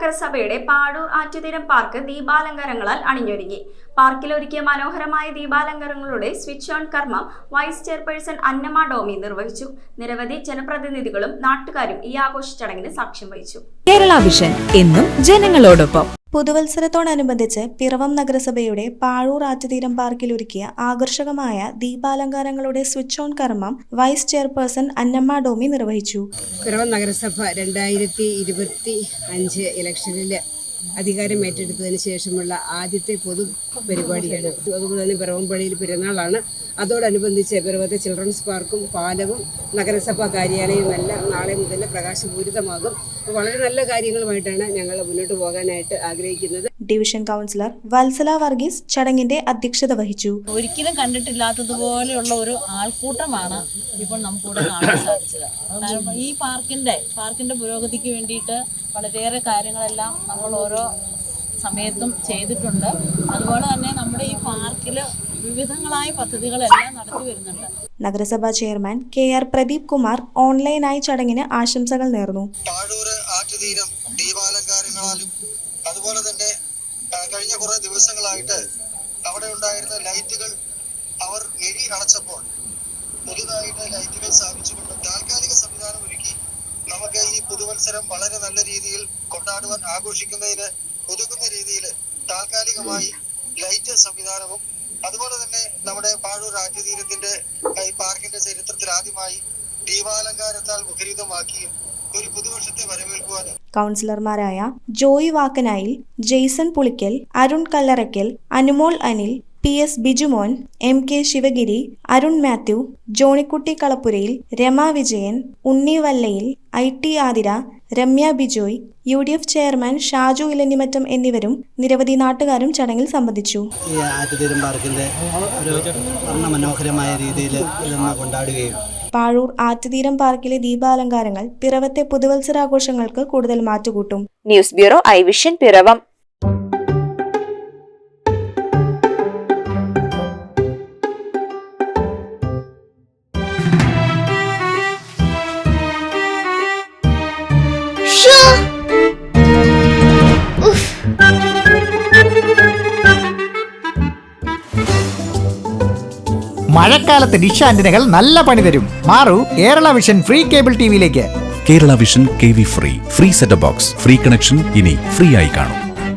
നഗരസഭയുടെ പാഴൂർ ആറ്റുതീരം പാർക്ക് ദീപാലങ്കാരങ്ങളാൽ അണിഞ്ഞൊരുങ്ങി. പാർക്കിലൊരുക്കിയ മനോഹരമായ ദീപാലങ്കാരങ്ങളുടെ സ്വിച്ച് ഓൺ കർമ്മം വൈസ് ചെയർപേഴ്സൺ അന്നമ്മ ഡോമി നിർവഹിച്ചു. നിരവധി ജനപ്രതിനിധികളും നാട്ടുകാരും ഈ ആഘോഷ ചടങ്ങിന് സാക്ഷ്യം വഹിച്ചു. കേരള വിഷൻ എന്നും ജനങ്ങളോടൊപ്പം. പുതുവത്സരത്തോടനുബന്ധിച്ച് പിറവം നഗരസഭയുടെ പാഴൂർ ആറ്റുതീരം പാർക്കിൽ ഒരുക്കിയ ആകർഷകമായ ദീപാലങ്കാരങ്ങളുടെ സ്വിച്ച് ഓൺ കർമ്മം വൈസ് ചെയർപേഴ്സൺ അന്നമ്മ ഡോമി നിർവഹിച്ചു. പിറവം നഗരസഭ 2025 ഇലക്ഷനിൽ അധികാരം ഏറ്റെടുത്തതിന് ശേഷമുള്ള ആദ്യത്തെ പൊതു പരിപാടിയാണ്. അതുപോലെ തന്നെ പിറവംപള്ളിയിൽ പെരുന്നാളാണ്. അതോടനുബന്ധിച്ച് പിറവത്തെ ചിൽഡ്രൻസ് പാർക്കും പാലവും നഗരസഭാ കാര്യാലയവും എല്ലാം നാളെ മുതൽ പ്രകാശപൂരിതമാകും. വളരെ നല്ല കാര്യങ്ങളുമായിട്ടാണ് ഞങ്ങൾ മുന്നോട്ട് പോകാനായിട്ട് ആഗ്രഹിക്കുന്നത്. ഡിവിഷൻ കൗൺസിലർ വത്സല വർഗീസ് ചടങ്ങിന്റെ അധ്യക്ഷത വഹിച്ചു. ഒരിക്കലും കണ്ടിട്ടില്ലാത്തതുപോലെയുള്ള ഒരു ആൾക്കൂട്ടമാണ് ഇപ്പോൾ നമുക്കിവിടെ കാണാൻ സാധിച്ചത്. കാരണം ഈ പാർക്കിന്റെ പുരോഗതിക്ക് വേണ്ടിയിട്ട് വളരെയേറെ കാര്യങ്ങളെല്ലാം നമ്മൾ ഓരോ സമയത്തും ചെയ്തിട്ടുണ്ട്. അതുപോലെ തന്നെ നമ്മുടെ ഈ പാർക്കിൽ വിവിധങ്ങളായ പദ്ധതികളെല്ലാം നടത്തി വരുന്നുണ്ട്. നഗരസഭാ ചെയർമാൻ KR പ്രദീപ് കുമാർ ഓൺലൈനായി ചടങ്ങിന് ആശംസകൾ നേർന്നു. പാഴൂർ ആറ്റുതീരം ദീപാലങ്കാരങ്ങളാലും അതുപോലെ തന്നെ കഴിഞ്ഞ കുറെ ദിവസങ്ങളായിട്ട് അവിടെ ഉണ്ടായിരുന്ന ലൈറ്റുകൾ അവർ എഴി അടച്ചപ്പോൾ പുതുതായിട്ട് ലൈറ്റുകൾ സ്ഥാപിച്ചുകൊണ്ട് താൽക്കാലിക സംവിധാനം ഒരുക്കി നമുക്ക് ഈ പുതുവത്സരം വളരെ നല്ല രീതിയിൽ കൊണ്ടാടുവാൻ ആഘോഷിക്കുന്നതിന് ഒതുക്കുന്ന രീതിയിൽ താൽക്കാലികമായി ലൈറ്റ് സംവിധാനവും അതുപോലെ തന്നെ നമ്മുടെ പാഴൂർ ആറ്റുതീരത്തിന്റെ ഈ പാർക്കിന്റെ ചരിത്രത്തിൽ ആദ്യമായി ദീപാലങ്കാരത്താൽ മുഖരിതമാക്കിയും ഒരു പുതുവർഷത്തെ വരവേൽക്കുവാൻ കൗൺസിലർമാരായ Joy Vakkanayil, Jaison Pulickal, Arun Kallarakkal, Anumol Anil, PS Bijumon, MK Sivagiri, Arun Mathew, Johnykutty Kalappurayil, Rama Vijayan, Unni Vallayil, IT Athira, Ramya Bijoy, UDF chairman Shaju Elanjimattom എന്നിവരും നിരവധി നാട്ടുകാരും ചടങ്ങിൽ സംബന്ധിച്ചു. ഈ ആറ്റുതീരം പാർക്കിന്റെ ഒരു മനോഹരമായ രീതിയിൽ ഇതൊന്ന് കൊണ്ടാടുകയും പാഴൂർ ആറ്റുതീരം പാർക്കിലെ ദീപാലങ്കാരങ്ങൾ പിറവത്തെ പുതുവത്സരാഘോഷങ്ങൾക്ക് കൂടുതൽ മാറ്റുകൂട്ടും. News bureau I Vision Piravom. മഴക്കാലത്ത് ഡിഷ് ആന്റിനകൾ നല്ല പണി തരും. മാറൂ കേരള വിഷൻ ഫ്രീ കേബിൾ ടിവിയിലേക്ക്. Kerala Vision KV free set box free connection ഇനി ഫ്രീ ആയി കാണും.